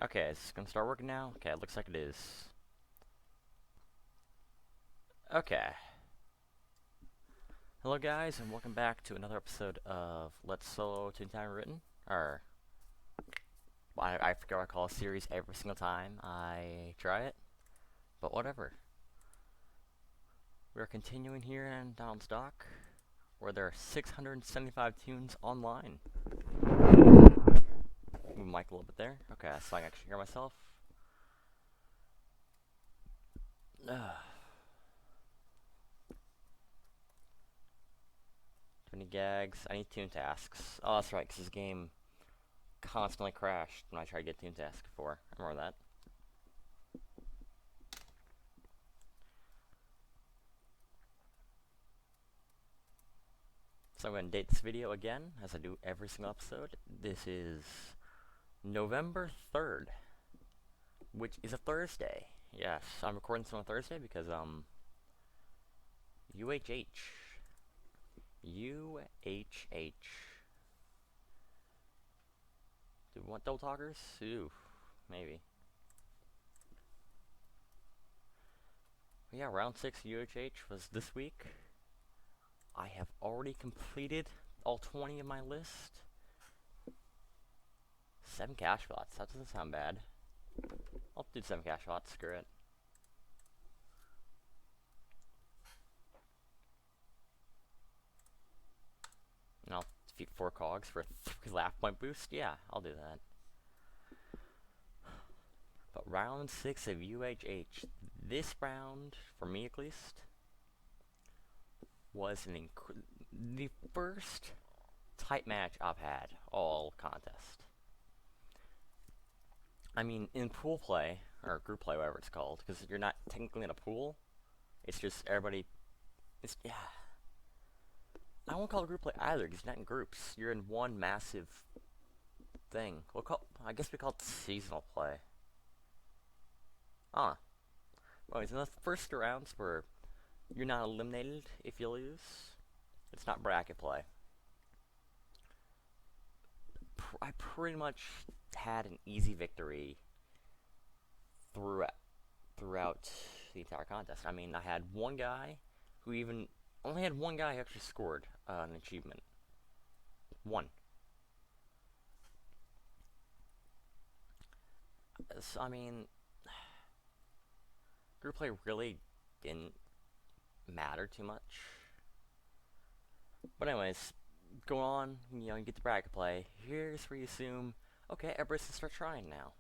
Okay, it's gonna start working now? Okay, it looks like it is. Okay. Hello guys, and welcome back to another episode of Let's Solo Toontown Rewritten. Or, I forget what I call a series every single time I try it. But whatever. We're continuing here in Donald's Dock, where there are 675 tunes online. Move the mic a little bit there. Okay, so I can actually hear myself. Too many gags. I need tune tasks. Oh, that's right, because this game constantly crashed when I tried to get tune tasks before. I remember that. So I'm going to date this video again, as I do every single episode. This is November 3rd, which is a Thursday. Yes, I'm recording this on a Thursday because, UHH. UHH. Do we want double talkers? Ooh, maybe. But yeah, round 6 UHH was this week. I have already completed all 20 of my list. 7 cash slots, that doesn't sound bad. I'll do 7 cash slots, screw it. And I'll defeat 4 cogs for a 3 laugh point boost. Yeah, I'll do that. But round 6 of UHH, this round, for me at least, was the first tight match I've had all contest. I mean, in pool play, or group play, whatever it's called, because you're not technically in a pool, it's just everybody, yeah. I won't call it group play either, because you're not in groups. You're in one massive thing. I guess we call it seasonal play. Anyways, in the first rounds where you're not eliminated if you lose, it's not bracket play. I pretty much had an easy victory throughout the entire contest. I mean, I had one guy who only had one guy who actually scored an achievement. One. So, I mean, group play really didn't matter too much. But anyways, go on, you get the bracket play. Here's where you assume, okay, everybody's gonna start trying now.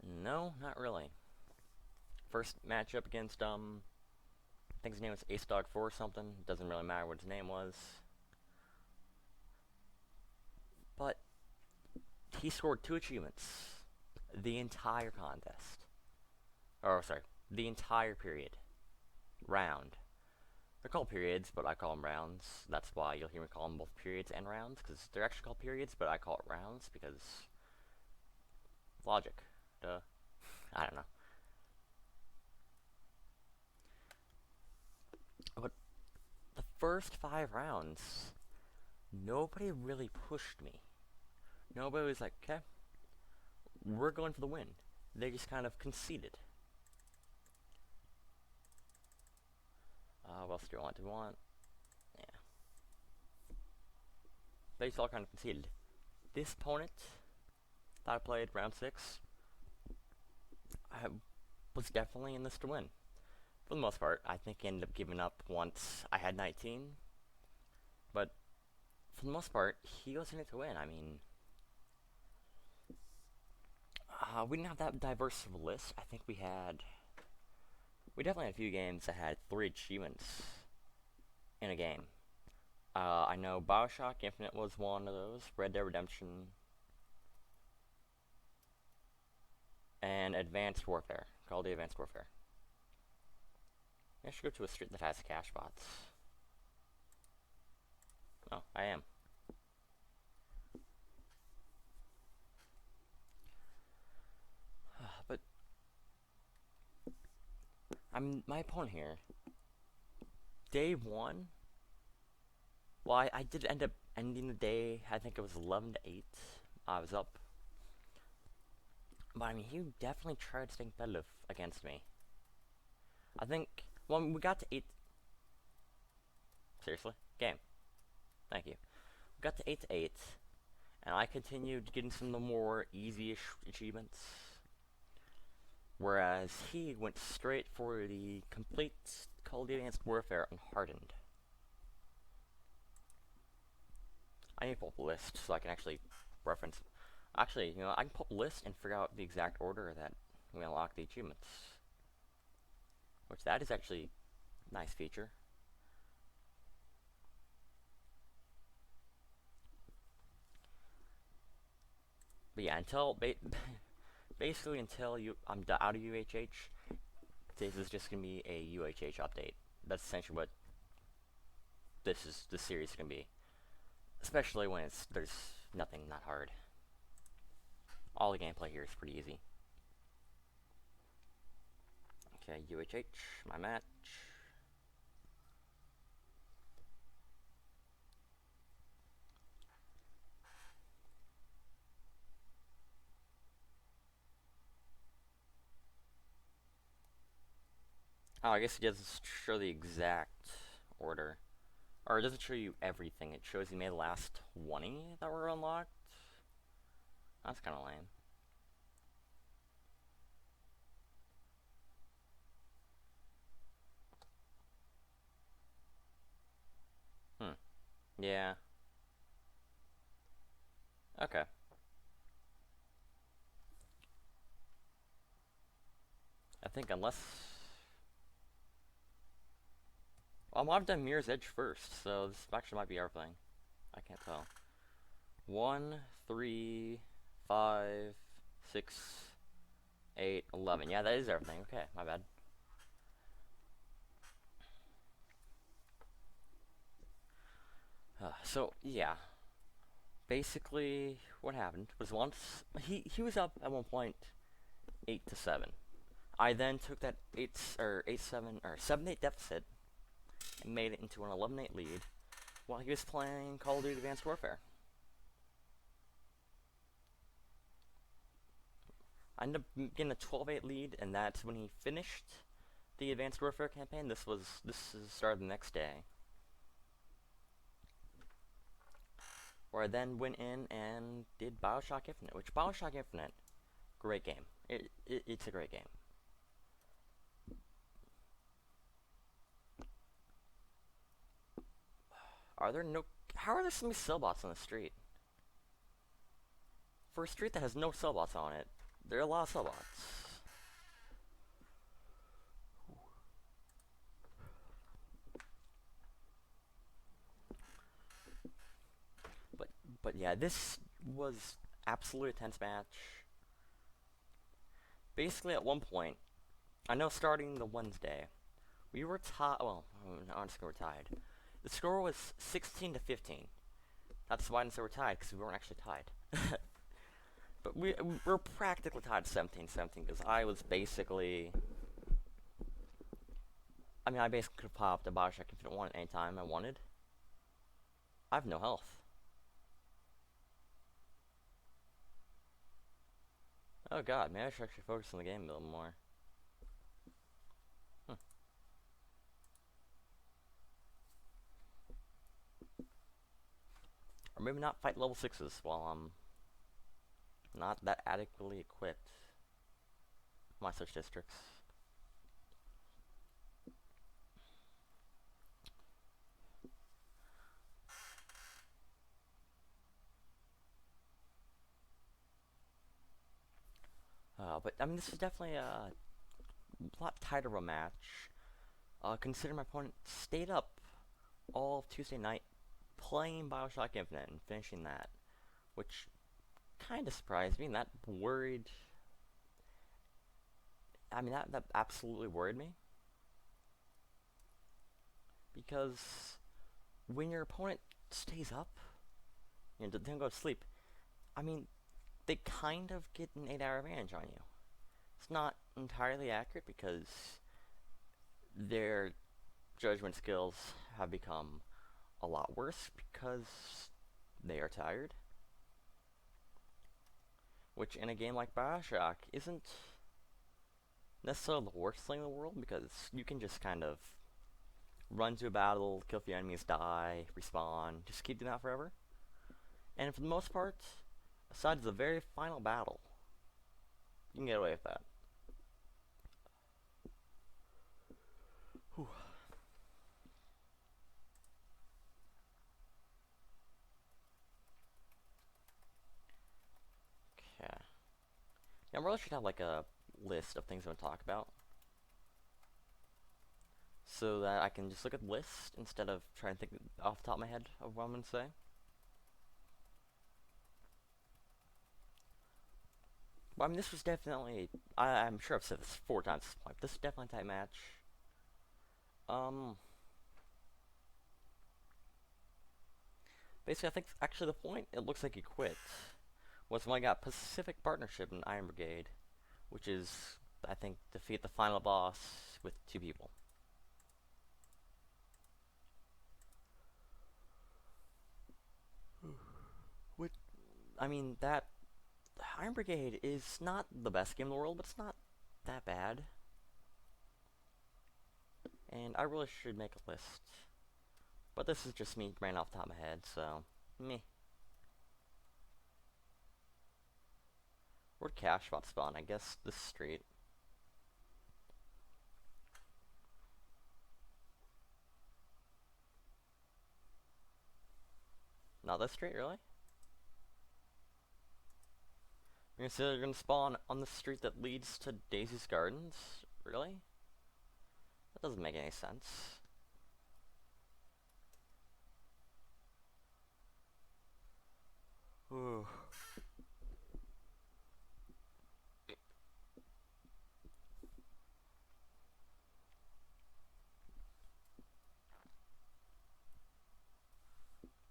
No, not really. First matchup against, I think his name was Ace Dog 4 or something. Doesn't really matter what his name was. But he scored 2 achievements the entire contest. Or, sorry, the entire period. Round. They're called periods, but I call them rounds. That's why you'll hear me call them both periods and rounds, because they're actually called periods, but I call it rounds because logic. Duh. I don't know. But the first 5 rounds, nobody really pushed me. Nobody was like, okay, we're going for the win. They just kind of conceded. What else do we want? Yeah. They just all kind of conceded. This opponent that I played round 6, I was definitely in this to win. For the most part, I think he ended up giving up once I had 19. But for the most part, he was in it to win. I mean, we didn't have that diverse of a list. I think we definitely had a few games that had 3 achievements in a game. I know Bioshock Infinite was one of those, Red Dead Redemption, and Advanced Warfare, Call of Duty Advanced Warfare. I should go to a street that has cash bots. Oh, I am. But my opponent here. Day 1. Well, I did end up ending the day. I think it was 11 to 8. I was up. But I mean, he definitely tried to stay competitive against me. I think when we got to 8... Seriously? Game. Thank you. We got to 8 to 8, and I continued getting some of the more easy-ish achievements. Whereas he went straight for the complete Call of Duty Advanced Warfare Unhardened. I need to pull up a list so I can actually reference. Actually, you know, I can pull up a list and figure out the exact order that we unlock the achievements. Which that is actually a nice feature. But yeah, until basically until I'm out of UHH, this is just gonna be a UHH update. That's essentially what this series is gonna be. Especially when there's nothing that hard. All the gameplay here is pretty easy. Okay, UHH, my match. Oh, I guess it doesn't show the exact order. Or it doesn't show you everything. It shows you made the last 20 that were unlocked. That's kind of lame. Yeah. Okay. I think unless... Well, I've done Mirror's Edge first, so this actually might be everything. I can't tell. 1, 3, 5, 6, 8, 11. Yeah, that is everything. Okay, my bad. So, yeah. Basically, what happened was once... He was up at one point 8 to 7. I then took that 7-8 deficit and made it into an 11-8 lead while he was playing Call of Duty Advanced Warfare. I ended up getting a 12-8 lead, and that's when he finished the Advanced Warfare campaign. This started the next day, where I then went in and did BioShock Infinite, which BioShock Infinite, great game. It's a great game. How are there so many cellbots on the street? For a street that has no cellbots on it, there are a lot of cellbots. But yeah, this was absolutely a tense match. Basically, at one point, I know starting the Wednesday, we were tied. Well, honestly, we were tied. The score was 16 to 15. That's why I didn't say we're tied, because we weren't actually tied. But we're practically tied 17-17, because I was basically... I basically could have popped a BioShock Infinite 1 at any time I wanted. I have no health. Oh god, maybe I should actually focus on the game a little more. Or maybe not fight level 6s while I'm not that adequately equipped. My search districts. But this is definitely a lot tighter of a match. Considering my opponent stayed up all of Tuesday night playing BioShock Infinite and finishing that, which kind of surprised me, and that worried... that absolutely worried me. Because when your opponent stays up, doesn't go to sleep, they kind of get an 8-hour advantage on you. It's not entirely accurate because their judgment skills have become a lot worse because they are tired. which in a game like Bioshock isn't necessarily the worst thing in the world, because you can just kind of run to a battle, kill a few enemies, die, respawn, just keep doing that forever. And for the most part, aside the very final battle, you can get away with that. Whew. Okay. Yeah, I really should have like a list of things I'm gonna talk about, so that I can just look at the list instead of trying to think off the top of my head of what I'm gonna say. Well, I mean, this was definitely, I'm sure I've said this 4 times at this point, but this is definitely a tight match. Um, Basically, I think actually the point it looks like he quit was when I got Pacific Partnership and Iron Brigade, which is, I think, defeat the final boss with 2 people. Which, I mean, that Iron Brigade is not the best game in the world, but it's not that bad. And I really should make a list. But this is just me ran off the top of my head, so meh. Where'd Cashbot spawn? I guess this street. Not this street, really? You're gonna say they're gonna spawn on the street that leads to Daisy's Gardens? Really? That doesn't make any sense. Ooh.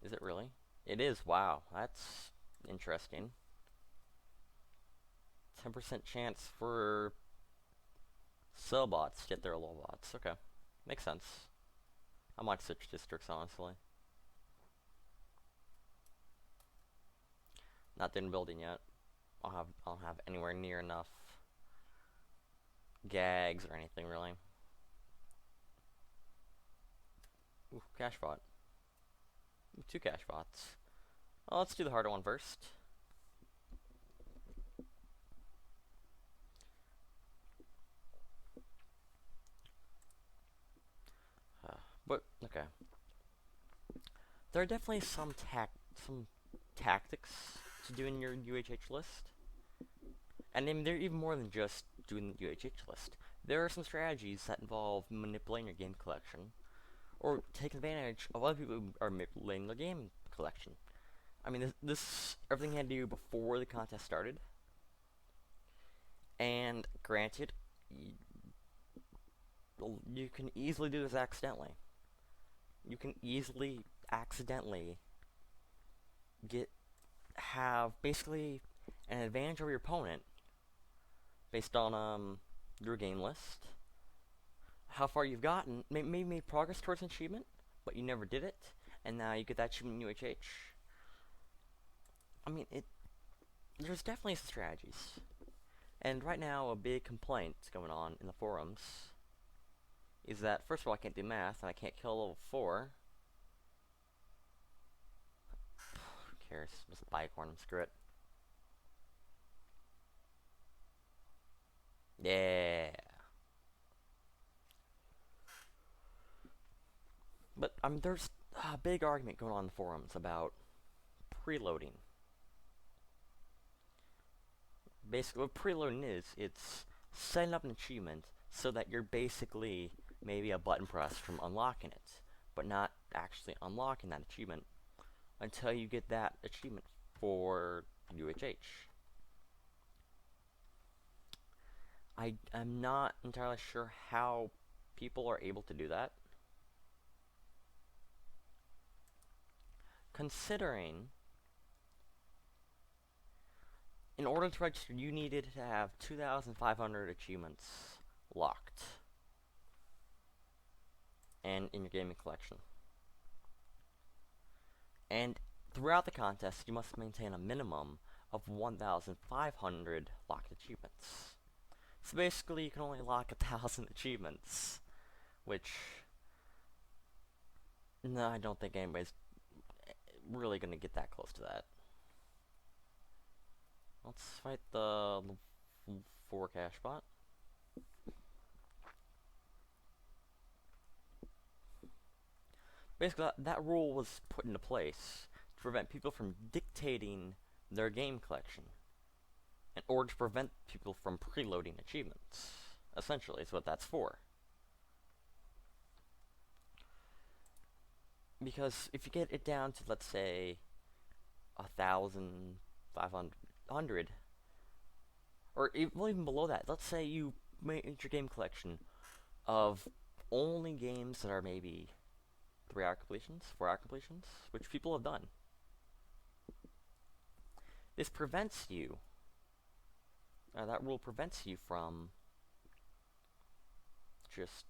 Is it really? It is, wow. That's interesting. 10% chance for bots to get their low bots. Okay. Makes sense. I might switch districts, honestly. Not done building yet. I don't have anywhere near enough gags or anything, really. Ooh, cash bot. Ooh, 2 cash bots. Well, let's do the harder one first. But okay. There are definitely some tactics to doing your UHH list. And I mean, they're even more than just doing the UHH list. There are some strategies that involve manipulating your game collection, or taking advantage of other people who are manipulating their game collection. I mean, this everything had to do before the contest started. And granted, you can easily do this accidentally. You can easily accidentally have basically an advantage over your opponent based on your game list, how far you've gotten, maybe made progress towards an achievement, but you never did it, and now you get that achievement in UHH. I mean, there's definitely some strategies. And right now, a big complaint going on in the forums is that, first of all, I can't do math, and I can't kill level 4. Who cares? Just bicorn him, screw it. Yeah. But, I mean, there's a big argument going on in the forums about preloading. Basically, what preloading is, it's setting up an achievement so that you're basically maybe a button press from unlocking it, but not actually unlocking that achievement until you get that achievement for UHH. I'm not entirely sure how people are able to do that, considering in order to register you needed to have 2,500 achievements locked and in your gaming collection. And throughout the contest, you must maintain a minimum of 1,500 locked achievements. So basically, you can only lock 1,000 achievements, which, no, I don't think anybody's really gonna get that close to that. Let's fight the 4 cash bot. Basically, that rule was put into place to prevent people from dictating their game collection, in order to prevent people from preloading achievements. Essentially, is what that's for. Because if you get it down to, let's say, 1,500, or even below that, let's say you made your game collection of only games that are maybe 3-hour completions, 4-hour completions, which people have done. This prevents you, that rule prevents you from just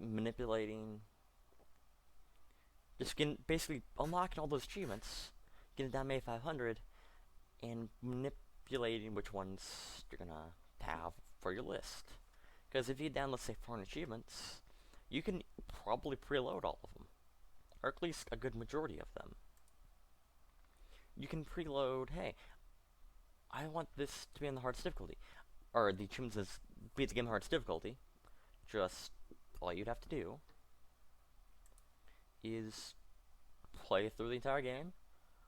manipulating, just basically unlocking all those achievements, getting down to 500, and manipulating which ones you're gonna have for your list. Because if you get down, let's say, 400 achievements, you can probably preload all of them, or at least a good majority of them. You can preload, hey, I want this to be on the hardest difficulty, or the achievements as beat the game hardest difficulty. Just all you'd have to do is play through the entire game,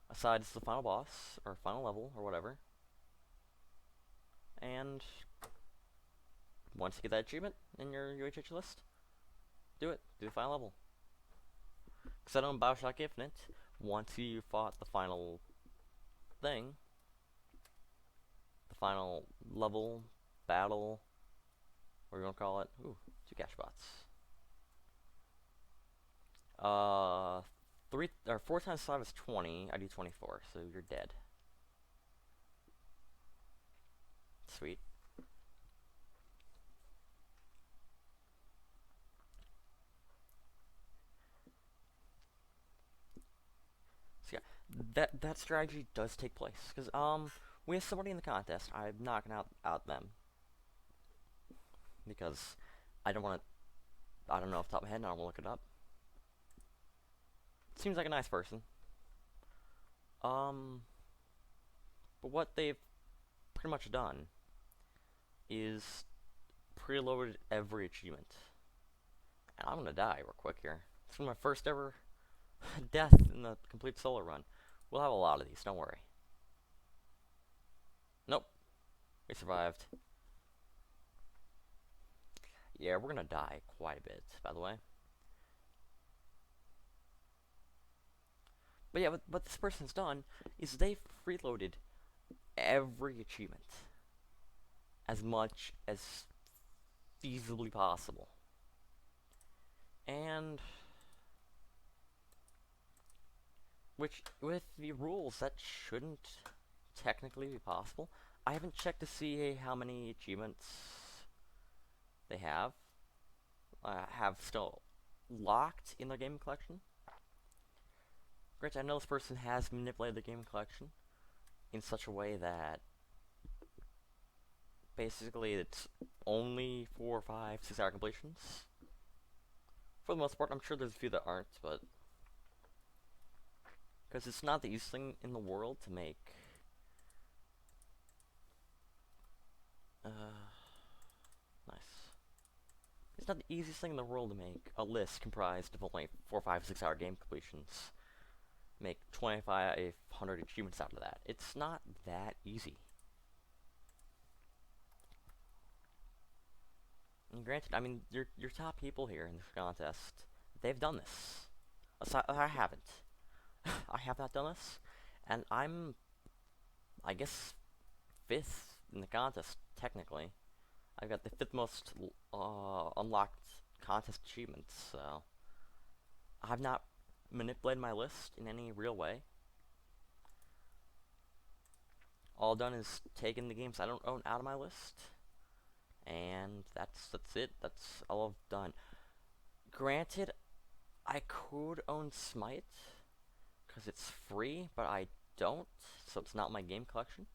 aside the final boss or final level or whatever, and once you get that achievement in your UHH list, do the final level. Because I know in Bioshock Infinite, once you fought the final thing, the final level, battle, what do you want to call it? Ooh, 2 cash bots. 4 times 5 is 20. I do 24, so you're dead. Sweet. So yeah, that strategy does take place, because we have somebody in the contest. I'm not gonna out them, because I don't want to. I don't know off the top of my head, and I will look it up. Seems like a nice person. But what they've pretty much done is preloaded every achievement. And I'm gonna die real quick here. This is my first ever death in the complete solo run. We'll have a lot of these, don't worry. Nope. We survived. Yeah, we're gonna die quite a bit, by the way. But yeah, what this person's done is they've preloaded every achievement as much as feasibly possible. And which, with the rules, that shouldn't technically be possible. I haven't checked to see how many achievements they have still locked in their game collection. Granted, I know this person has manipulated the game collection in such a way that basically it's only 4, 5, 6-hour completions. For the most part, I'm sure there's a few that aren't, but because it's not the easiest thing in the world to make nice. It's not the easiest thing in the world to make a list comprised of only 4, 5, 6-hour game completions. Make 2,500 achievements out of that. It's not that easy. And granted, I mean, your top people here in this contest, they've done this. I haven't. I have not done this, and I'm, I guess, 5th in the contest, technically. I've got the 5th most unlocked contest achievements, so I've not manipulated my list in any real way. All I've done is taken the games I don't own out of my list, and that's it. That's all I've done. Granted, I could own Smite because it's free, but I don't, so it's not my game collection.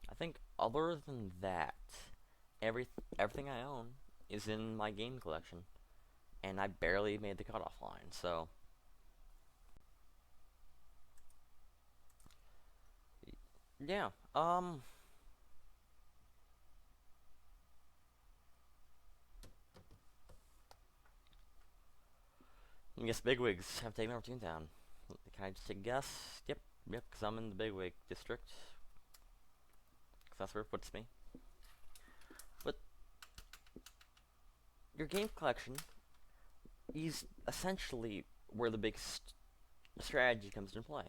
I think other than that, everything I own is in my game collection, and I barely made the cutoff line. So yeah, I guess bigwigs have taken over Toontown. Can I just take a guess? Yep, because I'm in the bigwig district. Because that's where it puts me. But your game collection is essentially where the biggest strategy comes into play.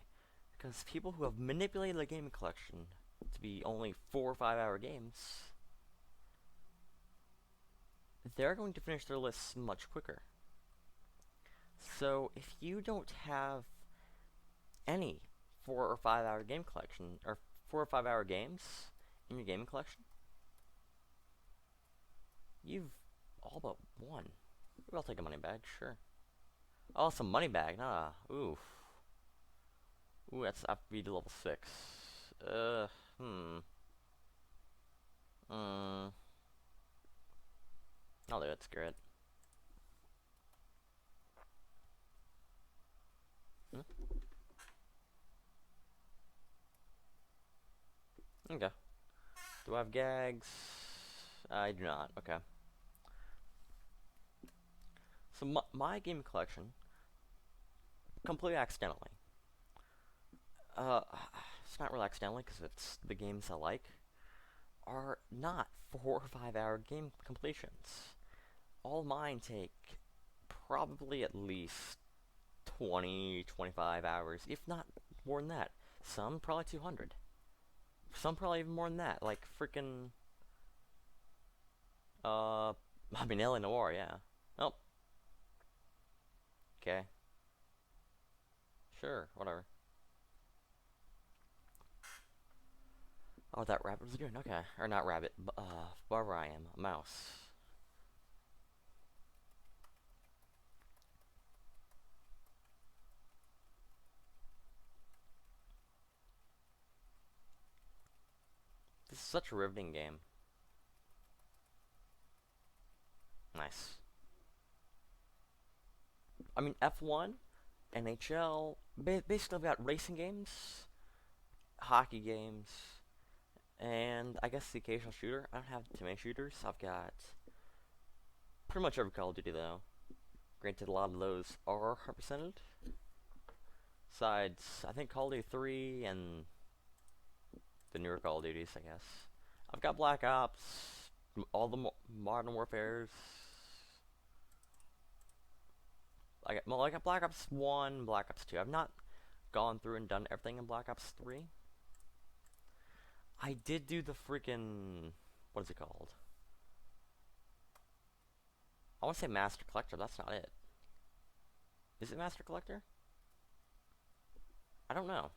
Because people who have manipulated the game collection to be only 4 or 5 hour games, they're going to finish their lists much quicker. So if you don't have any 4 or 5 hour game collection, or 4 or 5 hour games in your gaming collection, you've all but won. Maybe I'll take a money bag, sure. Oh, it's a money bag, nah. Ooh, that's up to be to level 6. Hmm. I'll do it, screw it. Hmm? Okay. Do I have gags? I do not, okay. So my game collection, completely accidentally. It's not really accidentally because it's the games I like, are not 4 or 5 hour game completions. All mine take probably at least 20, 25 hours, if not more than that. Some probably 200. Some probably even more than that. Like freaking, I mean, L.A. Noire, yeah. Oh, okay. Sure, whatever. Oh, that rabbit was doing okay. Or not rabbit, wherever I am, a mouse. This is such a riveting game. Nice. I mean, F1, NHL, basically I've got racing games, hockey games, and I guess the occasional shooter. I don't have too many shooters. I've got pretty much every Call of Duty though. Granted, a lot of those are represented. Besides, I think Call of Duty 3 and the newer Call of Duties, I guess. I've got Black Ops, all the Modern Warfares. I got Black Ops 1, Black Ops 2. I've not gone through and done everything in Black Ops 3. I did do the freaking, what is it called? I want to say Master Collector, that's not it. Is it Master Collector? I don't know.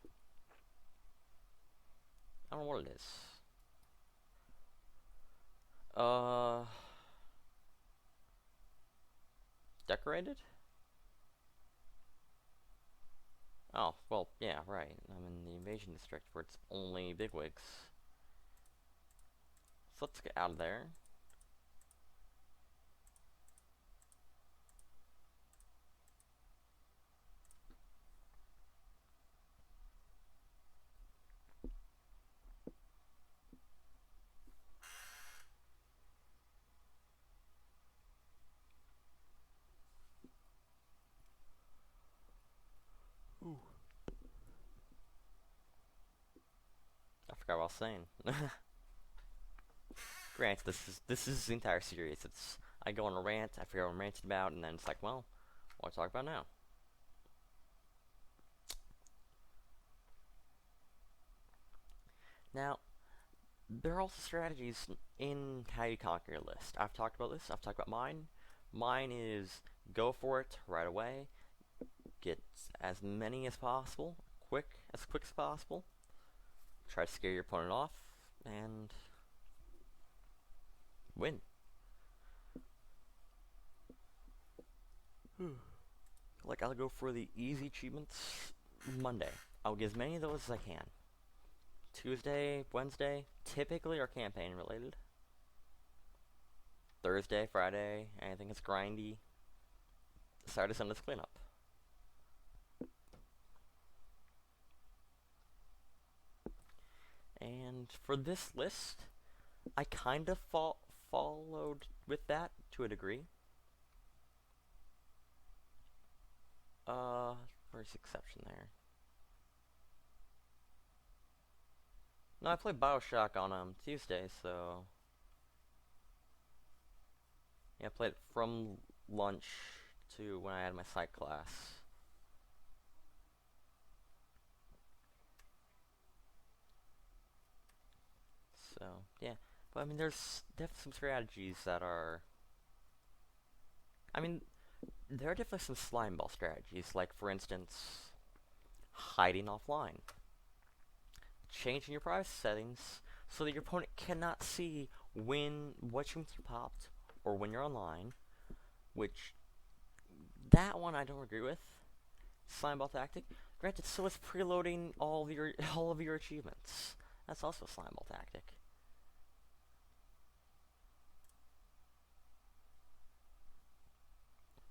I don't know what it is. Decorated? Oh, well, yeah, right. I'm in the invasion district where it's only bigwigs. So let's get out of there. Ooh. I forgot what I was saying. Granted, this is the entire series. It's I go on a rant, I forget what I'm ranting about, and then it's like, well, what do I talk about now? Now, there are also strategies in how you conquer your list. I've talked about this. I've talked about mine. Mine is go for it right away. Get as many as possible, as quick as possible. Try to scare your opponent off, and win. Like, I'll go for the easy achievements Monday. I'll get as many of those as I can. Tuesday, Wednesday, typically are campaign related. Thursday, Friday, anything that's grindy. Saturday, Sunday's cleanup. And for this list, I kind of followed with that to a degree. Where's the exception there? No, I played Bioshock on Tuesday, so yeah, I played it from lunch to when I had my psych class. So yeah, but I mean, there's definitely some strategies that are. I mean, there are definitely some slime ball strategies, like for instance, hiding offline, changing your privacy settings so that your opponent cannot see what you popped or when you're online, which that one I don't agree with. Slime ball tactic. Granted, so is preloading all of your achievements. That's also a slime ball tactic.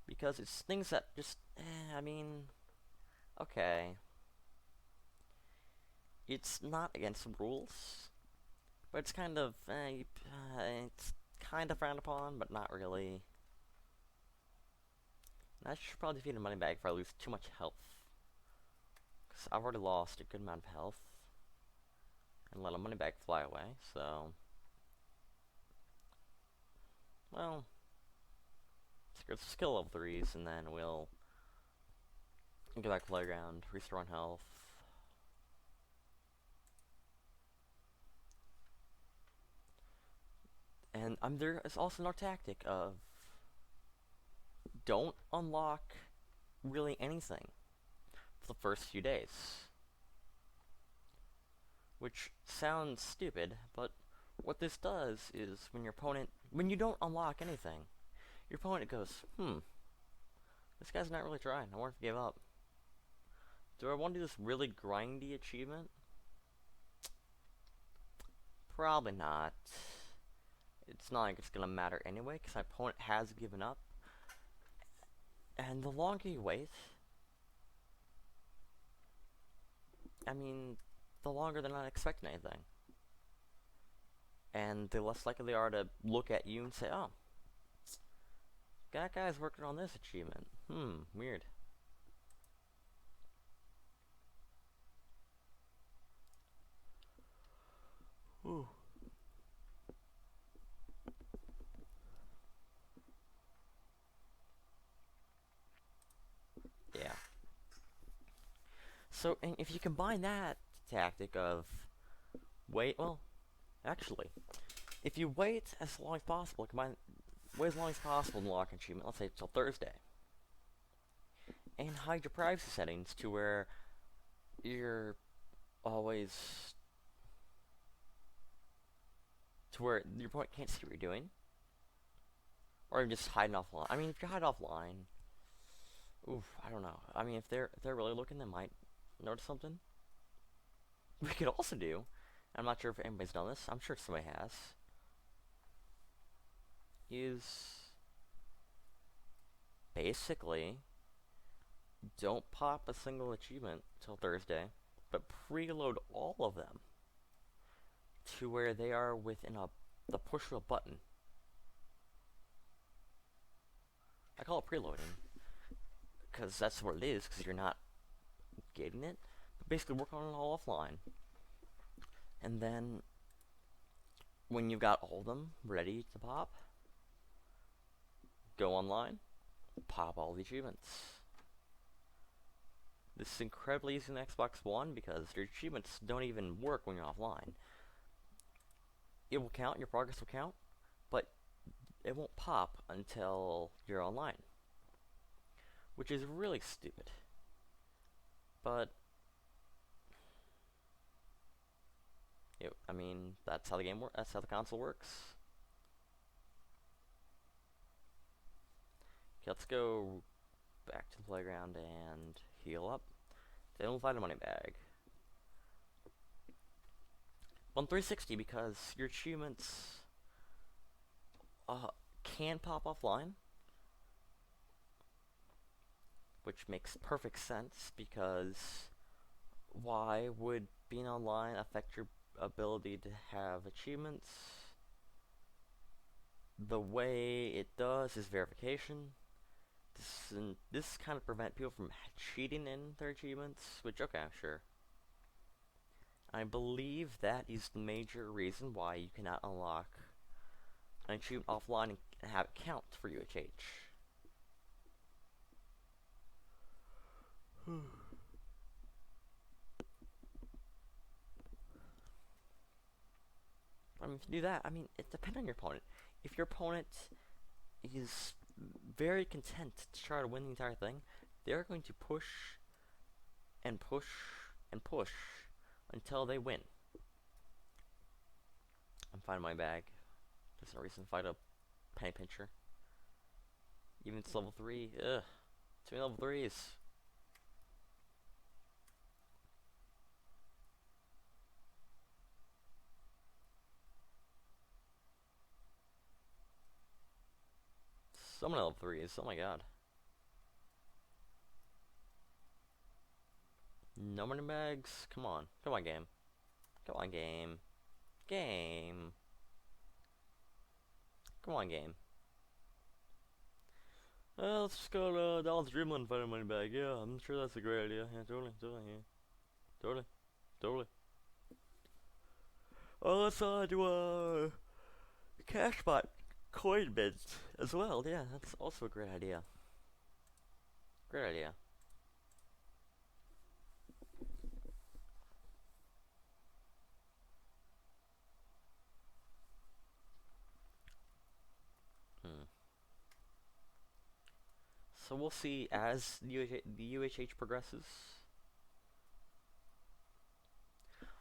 Because it's things that just, I mean, okay. It's not against the rules, but it's kind of, it's kind of frowned upon, but not really. And I should probably defeat a money bag if I lose too much health. Because I've already lost a good amount of health. And let a money bag fly away, so. Well. Let's skill level 3s, and then we'll get back to playground, restore on health. And there is also another tactic of don't unlock really anything for the first few days. Which sounds stupid, but what this does is when you don't unlock anything, your opponent goes, this guy's not really trying, I want to give up. Do I want to do this really grindy achievement? Probably not. It's not like it's going to matter anyway, because my opponent has given up. And the longer you wait, I mean, the longer they're not expecting anything. And the less likely they are to look at you and say, oh, that guy's working on this achievement. Weird. Ooh. Yeah. So, and if you combine that tactic of wait if you wait as long as possible, wait as long as possible to unlock an achievement, let's say till Thursday, and hide your privacy settings to where you're always to where your opponent can't see what you're doing, or just hiding offline. I mean, if you hide offline, I don't know. I mean, if they're really looking, they might notice something. We could also do. I'm not sure if anybody's done this. I'm sure somebody has. Is basically don't pop a single achievement till Thursday, but preload all of them to where they are within the push of a button. I call it preloading because that's what it is, because you're not getting it. But basically, work on it all offline, and then when you've got all of them ready to pop, go online, pop all the achievements. This is incredibly easy on the Xbox One because your achievements don't even work when you're offline. It will count, your progress will count, but it won't pop until you're online, which is really stupid. But I mean, that's how the game works. That's how the console works. Okay, let's go back to the playground and heal up. They don't find a money bag. On 360 because your achievements can pop offline, which makes perfect sense because why would being online affect your ability to have achievements? The way it does is verification. This kind of prevent people from cheating in their achievements, which, okay, sure. I believe that is the major reason why you cannot unlock an achievement offline and have it count for UHH. I mean, if you do that, I mean, it depends on your opponent. If your opponent is very content to try to win the entire thing, they're going to push and push and push until they win. I'm finding my bag. There's no reason to fight a penny pincher. Even if it's level 3. Ugh. Too many level 3s. So many level 3s. Oh my god. No money bags? Come on. Come on, game. Come on, game. Game. Come on, game. Let's just go to Dollar's Dreamland and find a money bag. Yeah, I'm sure that's a great idea. Yeah, totally, yeah. Totally. Oh, let's do a Cashbot coin mint as well. Yeah, that's also a great idea. Great idea. So we'll see as the UHH progresses.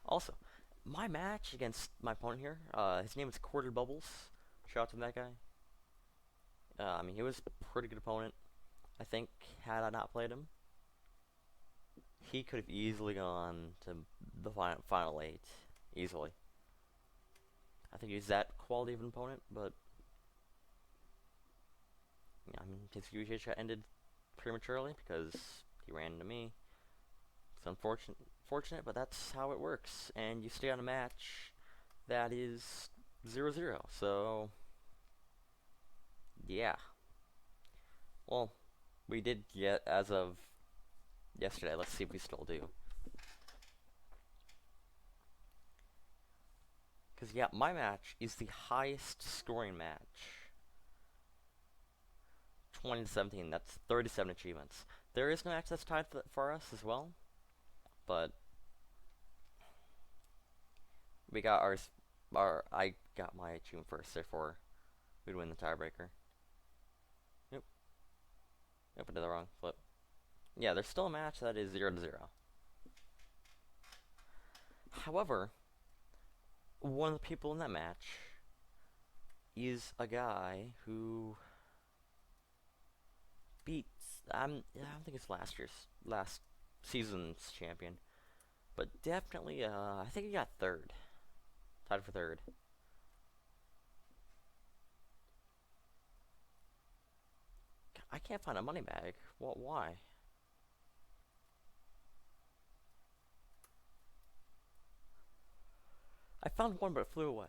Also, my match against my opponent here, his name is Quarter Bubbles. Shout out to that guy. I mean, he was a pretty good opponent. I think had I not played him, he could have easily gone to the final 8. Easily. I think he's that quality of an opponent, but I mean, his UHH ended prematurely because he ran into me. It's unfortunate, but that's how it works. And you stay on a match that is 0-0. So, yeah. Well, we did get as of yesterday. Let's see if we still do. Because, yeah, my match is the highest scoring match. 20-17. That's 37 achievements. There is no match that's tied for us as well. But we got I got my achievement first, therefore we'd win the tiebreaker. Yep, I did the wrong flip. Yeah, there's still a match that is 0-0. However, one of the people in that match is a guy who beats I don't think it's last season's champion, but definitely I think he got third. Tied for third. I can't find a money bag. What? Why? I found one, but it flew away.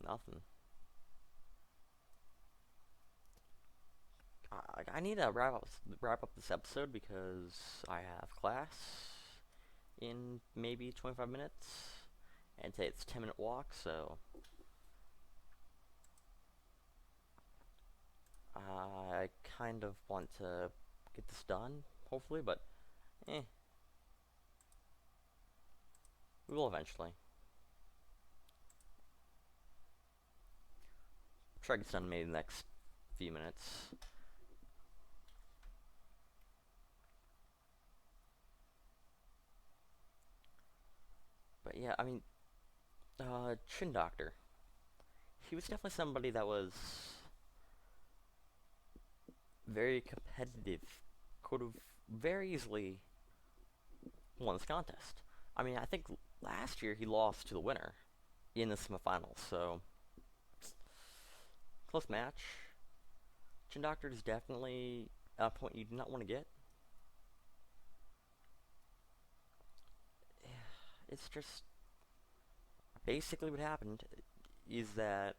Nothing. I need to wrap up this episode because I have class in maybe 25 minutes, and today it's a 10-minute walk, so I kind of want to get this done, hopefully, but we will eventually. Try to get this done maybe in the next few minutes. But yeah, I mean, Chin Doctor. He was definitely somebody that was very competitive. Could have very easily won this contest. I mean, I think last year he lost to the winner in the semifinals, so close match. Chin Doctor is definitely a point you do not want to get. It's just basically what happened is that,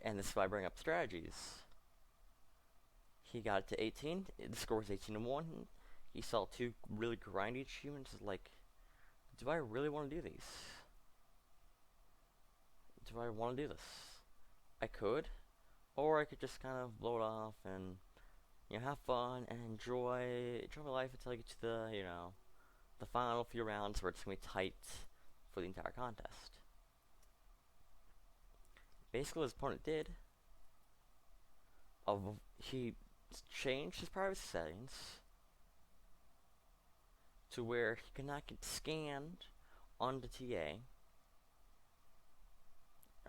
and this is why I bring up strategies. He got it to 18. The score was 18-1. He saw two really grindy achievements. Like, do I really want to do these? Do I want to do this? I could, or I could just kind of blow it off and have fun and enjoy my life until I get to the final few rounds where it's gonna be tight for the entire contest. Basically, what his opponent did, he changed his privacy settings to where he could not get scanned onto TA,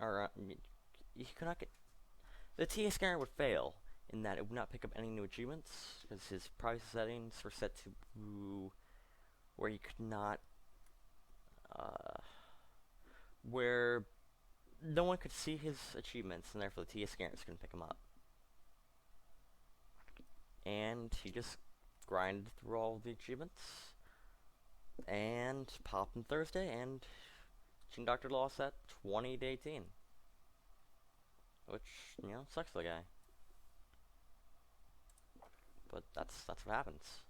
or he could not get. The TA scanner would fail in that it would not pick up any new achievements because his privacy settings were set to where he could not, where no one could see his achievements, and therefore the TA scanners couldn't pick them up. And he just grinded through all the achievements and popped on Thursday, and Chin Doctor lost that 20-18, which sucks for the guy. But that's what happens.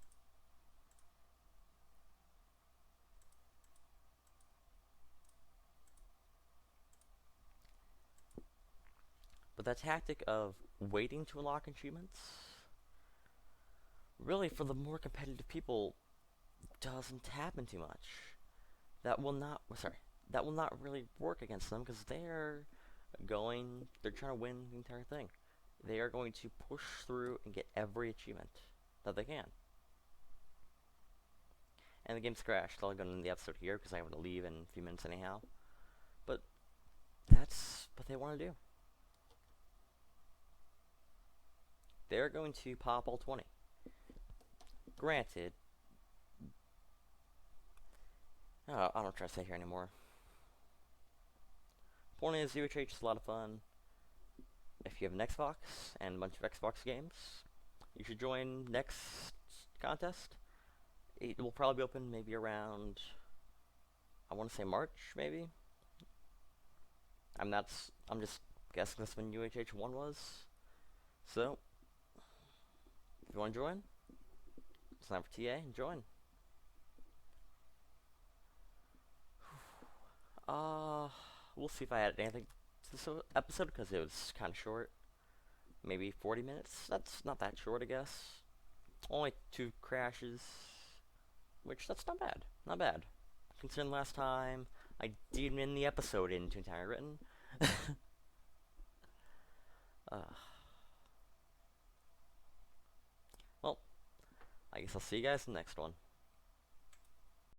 But that tactic of waiting to unlock achievements, really for the more competitive people, doesn't happen too much. That will not really work against them because they're trying to win the entire thing. They are going to push through and get every achievement that they can. And the game's crashed. I'll go into the episode here because I have to leave in a few minutes anyhow. But that's what they want to do. They're going to pop all 20. Granted, I don't try to say here anymore. Point is, UHH is a lot of fun. If you have an Xbox and a bunch of Xbox games, you should join next contest. It will probably be open maybe around, I want to say March, maybe. I'm just guessing that's when UHH 1 was. So, if you want to join, it's time for TA and join. We'll see if I added anything to this episode because it was kind of short. Maybe 40 minutes. That's not that short, I guess. Only 2 crashes, which that's not bad. Not bad. Considering last time I didn't end the episode in Toontown Rewritten. Well, I guess I'll see you guys in the next one.